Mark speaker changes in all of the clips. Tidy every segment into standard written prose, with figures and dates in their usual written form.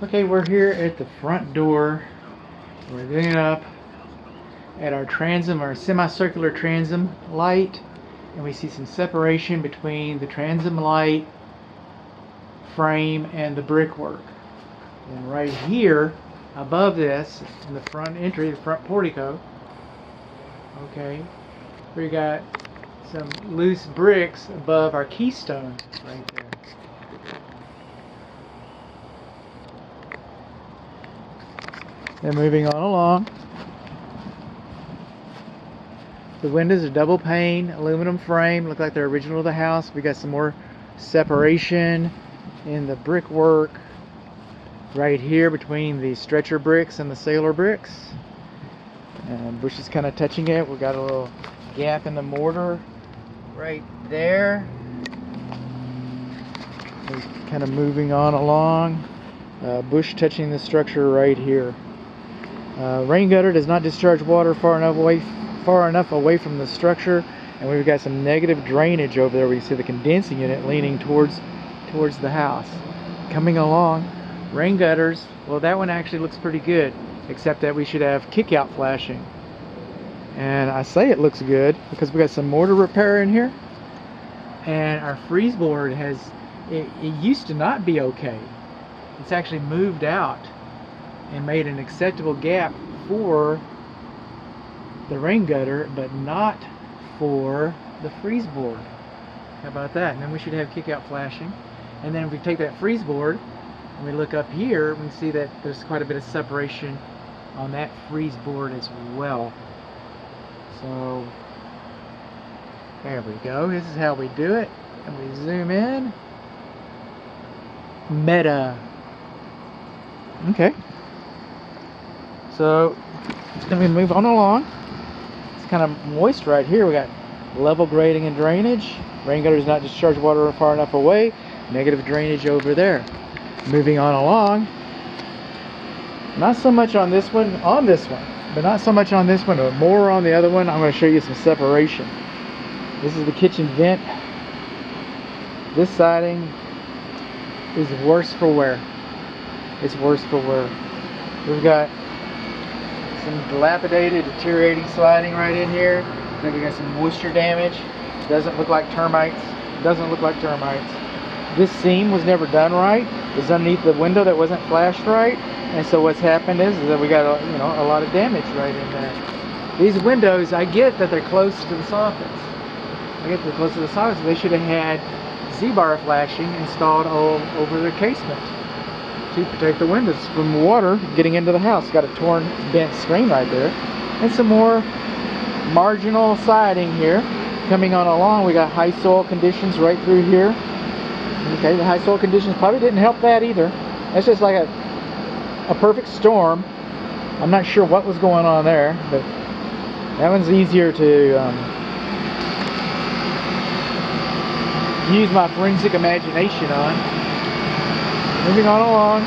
Speaker 1: Okay, we're here at the front door. We're looking up at our transom, our semicircular transom light, and we see some separation between the transom light frame and the brickwork. And right here, above this, in the front entry, the front portico, okay, we got some loose bricks above our keystone right there. Then moving on along, the windows are double pane, aluminum frame, look like they're original to the house. We got some more separation in the brickwork right here between the stretcher bricks and the sailor bricks. And bushes kind of touching it. We got a little gap in the mortar right there. Kind of moving on along. Bush touching the structure right here. Rain gutter does not discharge water far enough away from the structure, and we've got some negative drainage over there. We see the condensing unit leaning towards the house. Coming along, rain gutters. Well, that one actually looks pretty good, except that we should have kick-out flashing. And I say it looks good because we got some mortar repair in here, and our freeze board it used to not be okay. It's actually moved out and made an acceptable gap for the rain gutter, but not for the freeze board. How about that? And then we should have kick-out flashing. And then if we take that freeze board and we look up here, we see that there's quite a bit of separation on that freeze board as well. So there we go. This is how we do it. And we zoom in. Meta. Okay. So then we move on along. It's kind of moist right here. We got level grading and drainage. Rain gutter does not discharge water far enough away. Negative drainage over there. Moving on along. Not so much on this one, but not so much on this one, but more on the other one. I'm going to show you some separation. This is the kitchen vent. This siding is worse for wear. It's worse for wear. We've got some dilapidated, deteriorating sliding right in here. Then we got some moisture damage. Doesn't look like termites. This seam was never done right. It's underneath the window that wasn't flashed right, and so what's happened is that we got a lot of damage right in there. These windows, I get that they're close to the soffits. They should have had Z-bar flashing installed all over the casement to protect the windows from water getting into the house. Got a torn, bent screen right there, and some more marginal siding here. Coming on along, we got high soil conditions right through here. Okay, the high soil conditions probably didn't help that either. That's just like a perfect storm. I'm not sure what was going on there, but that one's easier to use my forensic imagination on. Moving on along.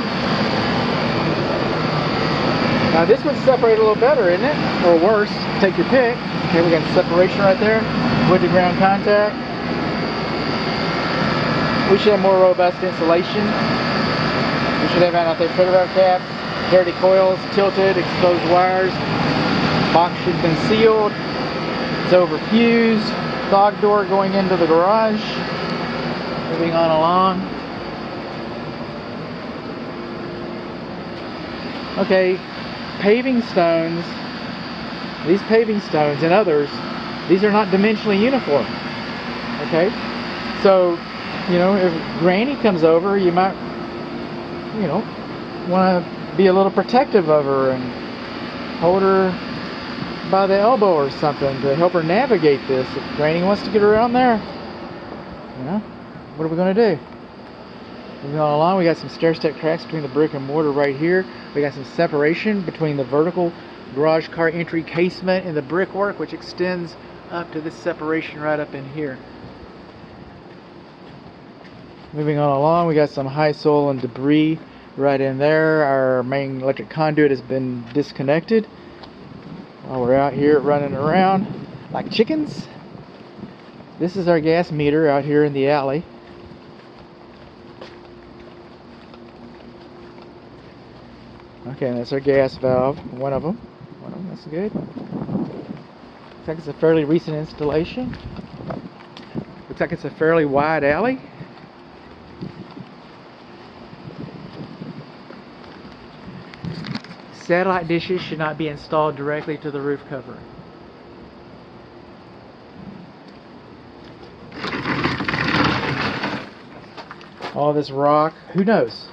Speaker 1: Now this one's separated a little better, isn't it? Or worse, take your pick. Okay, we got separation right there. Wood to ground contact. We should have more robust insulation. We should have out there photograph caps, dirty coils, tilted, exposed wires. Box should have been sealed. It's over fused. Fog door going into the garage. Moving on along. Okay, paving stones. These paving stones and others, these are not dimensionally uniform. Okay, so if Granny comes over, you might want to be a little protective of her and hold her by the elbow or something to help her navigate this. If Granny wants to get around there, what are we going to do? Moving on along, we got some stair-step cracks between the brick and mortar right here. We got some separation between the vertical garage car entry casement and the brickwork, which extends up to this separation right up in here. Moving on along, we got some high soil and debris right in there. Our main electric conduit has been disconnected while we're out here running around like chickens. This is our gas meter out here in the alley. Okay, and that's our gas valve. One of them. That's good. Looks like it's a fairly recent installation. Looks like it's a fairly wide alley. Satellite dishes should not be installed directly to the roof covering. All this rock, who knows?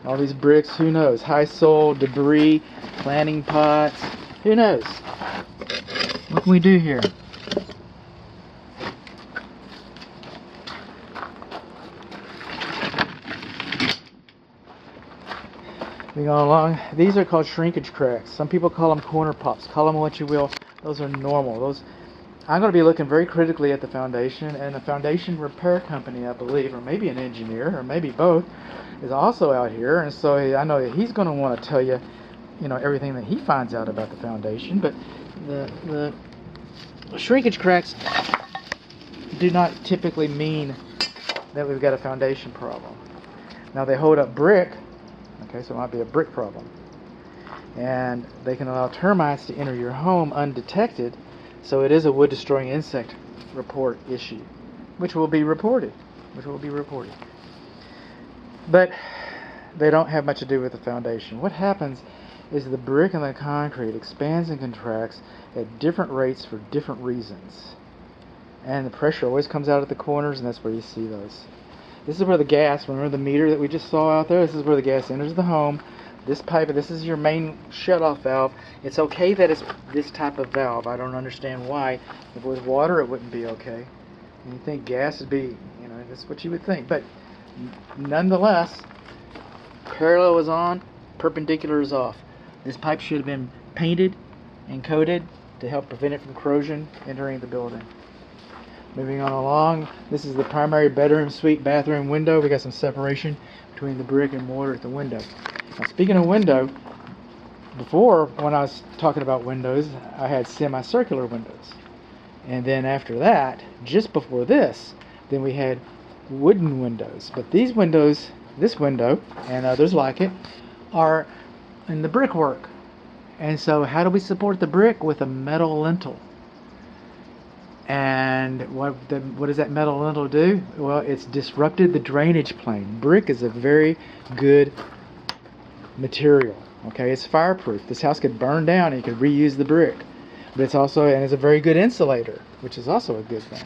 Speaker 1: All these bricks, who knows? High soil, debris, planting pots, who knows? What can we do here? Moving on along, these are called shrinkage cracks. Some people call them corner pops. Call them what you will. Those are normal. I'm going to be looking very critically at the foundation, and the foundation repair company, I believe, or maybe an engineer, or maybe both, is also out here, and so I know that he's going to want to tell you, everything that he finds out about the foundation. But the shrinkage cracks do not typically mean that we've got a foundation problem. Now they hold up brick, okay, so it might be a brick problem, and they can allow termites to enter your home undetected. So it is a wood destroying insect report issue, which will be reported. But they don't have much to do with the foundation. What happens is the brick and the concrete expands and contracts at different rates for different reasons. And the pressure always comes out at the corners, and that's where you see those. This is where the gas, remember the meter that we just saw out there? This is where the gas enters the home. This pipe, this is your main shutoff valve. It's okay that it's this type of valve. I don't understand why. If it was water, it wouldn't be okay. And you think gas would be, that's what you would think. But nonetheless, parallel is on, perpendicular is off. This pipe should have been painted and coated to help prevent it from corrosion entering the building. Moving on along, this is the primary bedroom, suite, bathroom window. We got some separation between the brick and mortar at the window. Now, speaking of window, before, when I was talking about windows, I had semicircular windows. And then after that, just before this, then we had wooden windows. But these windows, this window, and others like it, are in the brickwork. And so how do we support the brick? With a metal lintel. And what does that metal lintel do? Well, it's disrupted the drainage plane. Brick is a very good material. Okay, it's fireproof. This house could burn down and you could reuse the brick. But it's a very good insulator, which is also a good thing.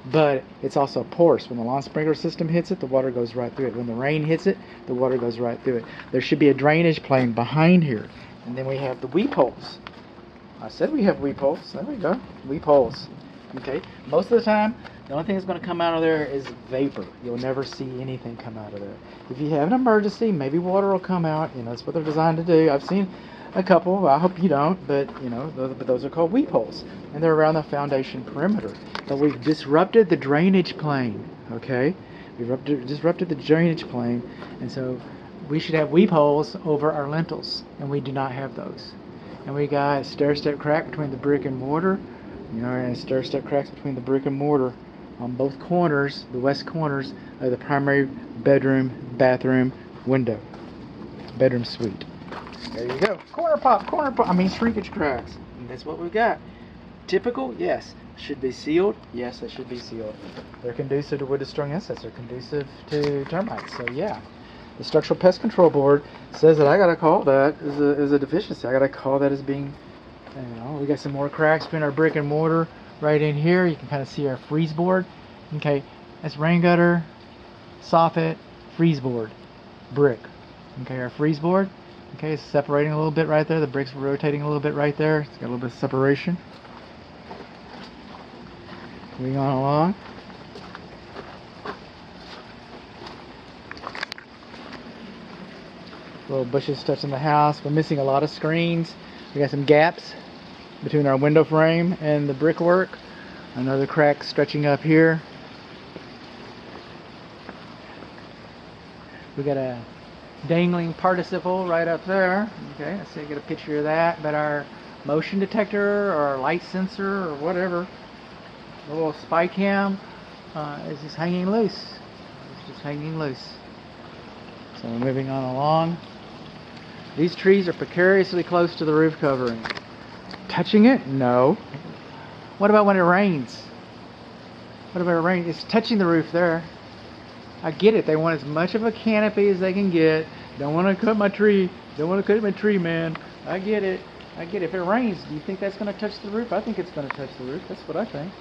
Speaker 1: But it's also porous. When the lawn sprinkler system hits it, the water goes right through it. When the rain hits it, the water goes right through it. There should be a drainage plane behind here. And then we have the weep holes. I said we have weep holes. There we go. Weep holes. Okay. Most of the time, the only thing that's going to come out of there is vapor. You'll never see anything come out of there. If you have an emergency, maybe water will come out. That's what they're designed to do. I've seen a couple. I hope you don't, but those are called weep holes, and they're around the foundation perimeter. But we've disrupted the drainage plane. Okay, we've disrupted the drainage plane, and so we should have weep holes over our lintels, and we do not have those. And we got stair-step crack between the brick and mortar. And stair-step cracks between the brick and mortar on both corners, the west corners of the primary bedroom, bathroom window. Bedroom suite. There you go. Shrinkage cracks. And that's what we've got. Typical? Yes. Should be sealed? Yes, they should be sealed. They're conducive to wood destroying insects. They're conducive to termites. So yeah. The Structural Pest Control Board says that I gotta call that as a deficiency. I gotta call that as being, we got some more cracks between our brick and mortar right in here. You can kind of see our freeze board. Okay, that's rain gutter, soffit, freeze board, brick. Okay, our freeze board. Okay, it's separating a little bit right there. The bricks rotating a little bit right there. It's got a little bit of separation. Moving on along. Little bushes touching the house. We're missing a lot of screens. We got some gaps between our window frame and the brickwork. Another crack stretching up here. We got a dangling participle right up there. Okay, let's see, get a picture of that. But our motion detector or our light sensor or whatever, the little spy cam is just hanging loose. It's just hanging loose. So moving on along. These trees are precariously close to the roof covering. Touching it? No. What about when it rains? What about it rain? It's touching the roof there. I get it. They want as much of a canopy as they can get. Don't want to cut my tree. Don't want to cut my tree, man. I get it. I get it. If it rains, do you think that's going to touch the roof? I think it's going to touch the roof. That's what I think.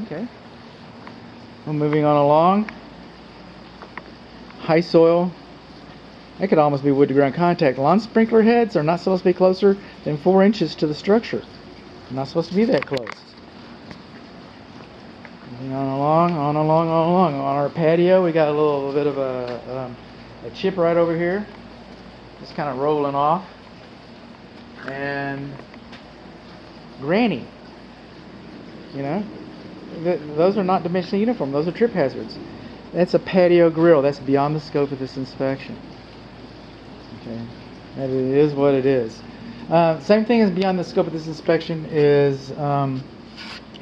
Speaker 1: Okay. Well, moving on along. High soil. That could almost be wood to ground contact. Lawn sprinkler heads are not supposed to be closer than 4 inches to the structure. They're not supposed to be that close. Moving on along, on along, on along. On our patio, we got a little bit of a chip right over here. Just kind of rolling off. And granny. You know, those are not dimensionally uniform. Those are trip hazards. That's a patio grill. That's beyond the scope of this inspection. Okay, that it is what it is. Same thing as beyond the scope of this inspection is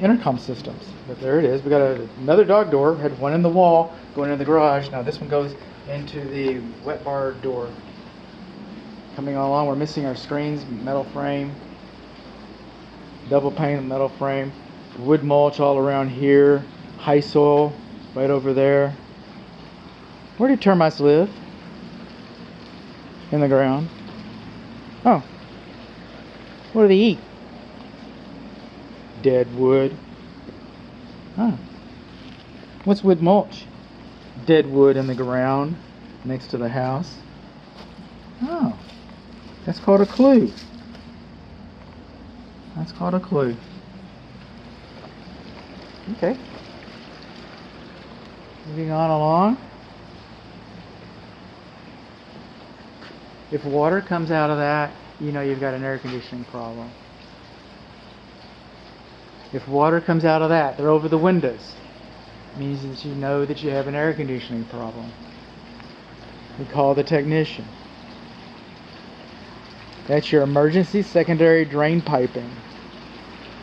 Speaker 1: intercom systems. But there it is. We got another dog door. Had one in the wall going into the garage. Now this one goes into the wet bar door. Coming along, we're missing our screens, metal frame, double pane metal frame, wood mulch all around here, high soil right over there. Where do termites live? In the ground. Oh. What do they eat? Dead wood. Oh. What's wood mulch? Dead wood in the ground next to the house. Oh. That's called a clue. That's called a clue. Okay. Moving on along. If water comes out of that, you know you've got an air conditioning problem. If water comes out of that, they're over the windows. It means that you know that you have an air conditioning problem. We call the technician. That's your emergency secondary drain piping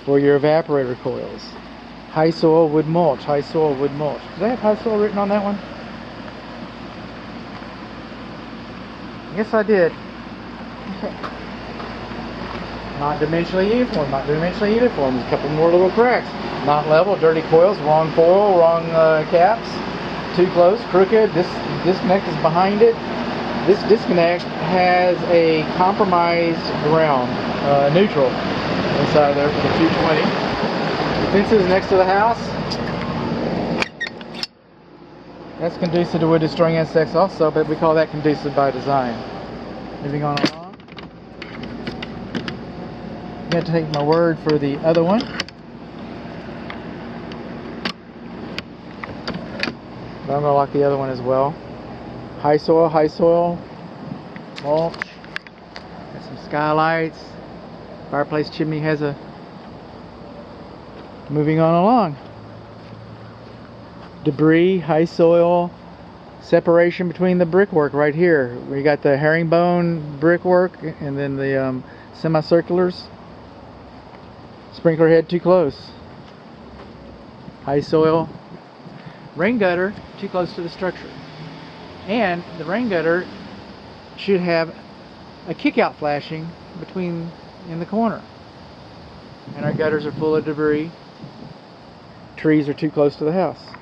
Speaker 1: for your evaporator coils. High soil wood mulch, high soil wood mulch. Does that have high soil written on that one? Yes, I did. Okay. Not dimensionally uniform, not dimensionally uniform. There's a couple more little cracks. Not level, dirty coils, wrong coil, wrong caps. Too close, crooked. This disconnect is behind it. This disconnect has a compromised ground, neutral, inside there for the 220. The fence is next to the house. That's conducive to wood destroying insects also, but we call that conducive by design. Moving on along. I'm going to take my word for the other one. But I'm going to lock the other one as well. High soil, mulch. Got some skylights. Fireplace chimney has a... Moving on along. Debris, high soil, separation between the brickwork right here. We got the herringbone brickwork and then the semicirculars. Sprinkler head too close. High soil. Rain gutter too close to the structure. And the rain gutter should have a kick-out flashing in the corner. And our gutters are full of debris. Trees are too close to the house.